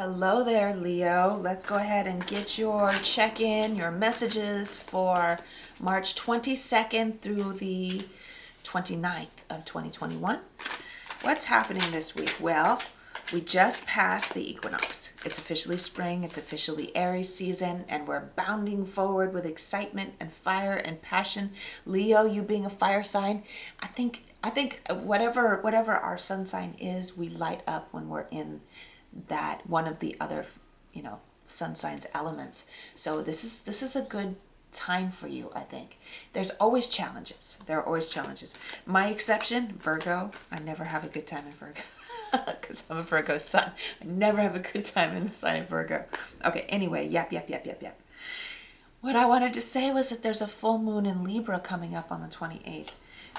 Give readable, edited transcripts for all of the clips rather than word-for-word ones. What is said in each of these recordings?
Hello there, Leo. Let's go ahead and get your check-in, your messages for March 22nd through the 29th of 2021. What's happening this week? Well, we just passed the equinox. It's officially spring, it's officially Aries season, and we're bounding forward with excitement and fire and passion. Leo, you being a fire sign, I think whatever our sun sign is, we light up when we're in that one of the other, sun signs elements. So this is a good time for you, I think. There are always challenges. My exception, Virgo. I never have a good time in Virgo because I'm a Virgo sun. I never have a good time in the sign of Virgo. Okay, anyway, yep. What I wanted to say was that there's a full moon in Libra coming up on the 28th.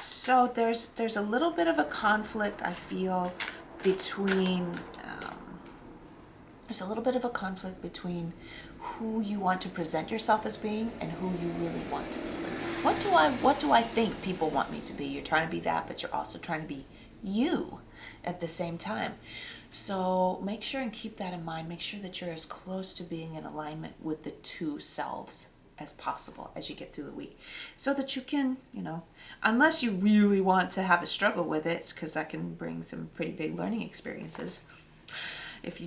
So there's a little bit of a conflict, I feel, between there's a little bit of a conflict between who you want to present yourself as being and who you really want to be. What do I think people want me to be? You're trying to be that, but you're also trying to be you at the same time. So make sure and keep that in mind. Make sure that you're as close to being in alignment with the two selves as possible as you get through the week, so that you can, unless you really want to have a struggle with it, because that can bring some pretty big learning experiences. If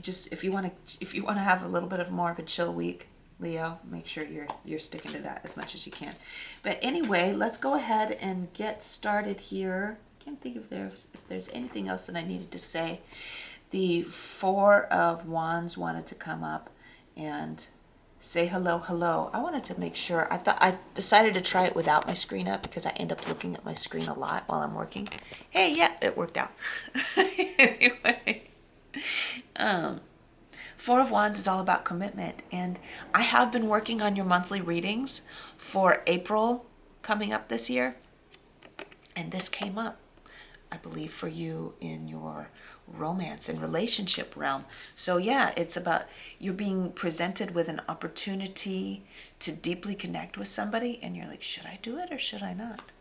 you want to have a little bit of more of a chill week, Leo, make sure you're sticking to that as much as you can. But anyway, let's go ahead and get started here. Can't think if there's anything else that I needed to say. The Four of Wands wanted to come up and say hello. I wanted to make sure. I decided to try it without my screen up because I end up looking at my screen a lot while I'm working. Hey, yeah, it worked out. Anyway. Four of Wands is all about commitment, and I have been working on your monthly readings for April coming up this year, and this came up, I believe, for you in your romance and relationship realm. So yeah, it's about you're being presented with an opportunity to deeply connect with somebody, and you're like, should I do it or should I not?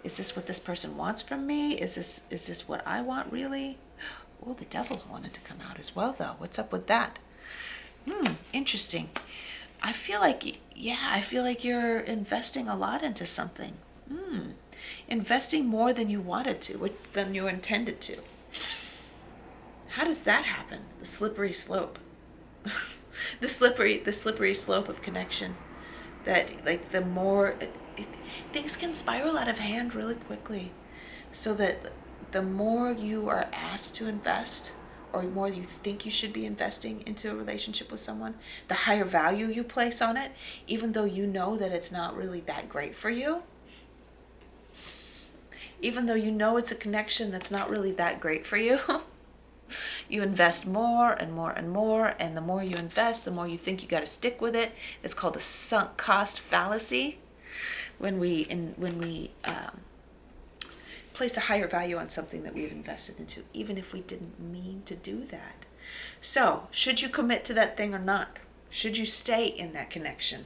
Is this what this person wants from me? Is this what I want, really? Oh, the devil wanted to come out as well, though. What's up with that? Interesting. I feel like you're investing a lot into something. Investing more than you wanted to, than you intended to. How does that happen? The slippery slope. the slippery slope of connection. That, like, the more things can spiral out of hand really quickly, so that the more you are asked to invest, or the more you think you should be investing into a relationship with someone, the higher value you place on it, even though you know that it's not really that great for you. Even though you know it's a connection that's not really that great for you, you invest more and more and more, and the more you invest, the more you think you got to stick with it. It's called a sunk cost fallacy. When we place a higher value on something that we've invested into, even if we didn't mean to do that. So, should you commit to that thing or not? Should you stay in that connection,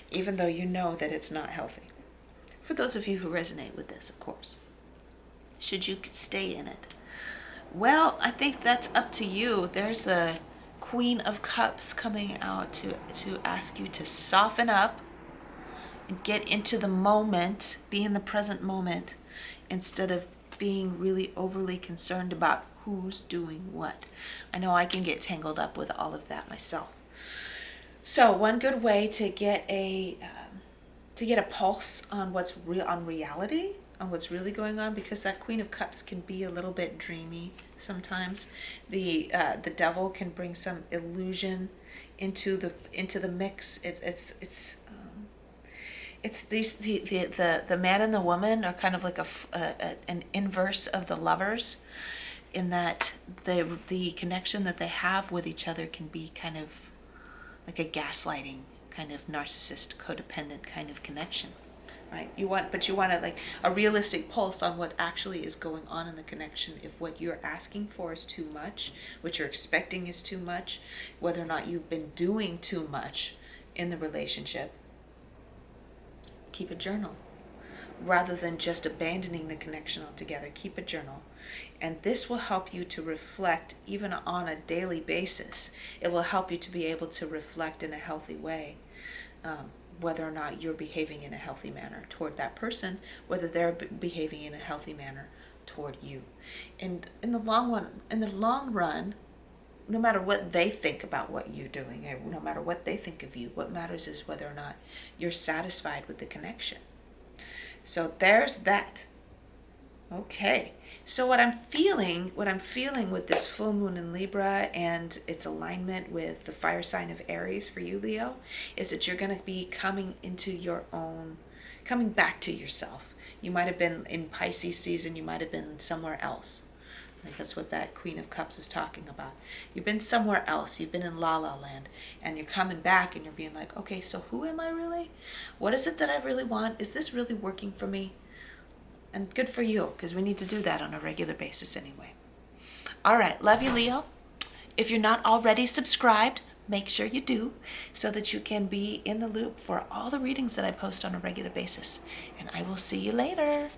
even though you know that it's not healthy? For those of you who resonate with this, of course. Should you stay in it? Well, I think that's up to you. There's the Queen of Cups coming out to ask you to soften up and get into the moment, be in the present moment, instead of being really overly concerned about who's doing what. I know I can get tangled up with all of that myself. So one good way to get a pulse on what's real, on reality, on what's really going on, because that Queen of Cups can be a little bit dreamy sometimes. The devil can bring some illusion into the mix. It's the man and the woman are kind of like an inverse of the lovers, in that the connection that they have with each other can be kind of like a gaslighting, kind of narcissist, codependent kind of connection, right? You want like a realistic pulse on what actually is going on in the connection. If what you're asking for is too much, what you're expecting is too much, whether or not you've been doing too much in the relationship. Keep a journal. Rather than just abandoning the connection altogether, keep a journal And this will help you to reflect even on a daily basis. It will help you to be able to reflect in a healthy way, whether or not you're behaving in a healthy manner toward that person, whether they're behaving in a healthy manner toward you. And in the long run, no matter what they think about what you're doing, no matter what they think of you, what matters is whether or not you're satisfied with the connection. So there's that. Okay. So what I'm feeling with this full moon in Libra and its alignment with the fire sign of Aries for you, Leo, is that you're going to be coming back to yourself. You might have been in Pisces season, you might have been somewhere else. I think that's what that Queen of Cups is talking about. You've been somewhere else. You've been in La La Land. And you're coming back and you're being like, okay, so who am I really? What is it that I really want? Is this really working for me? And good for you, because we need to do that on a regular basis anyway. All right. Love you, Leo. If you're not already subscribed, make sure you do so that you can be in the loop for all the readings that I post on a regular basis. And I will see you later.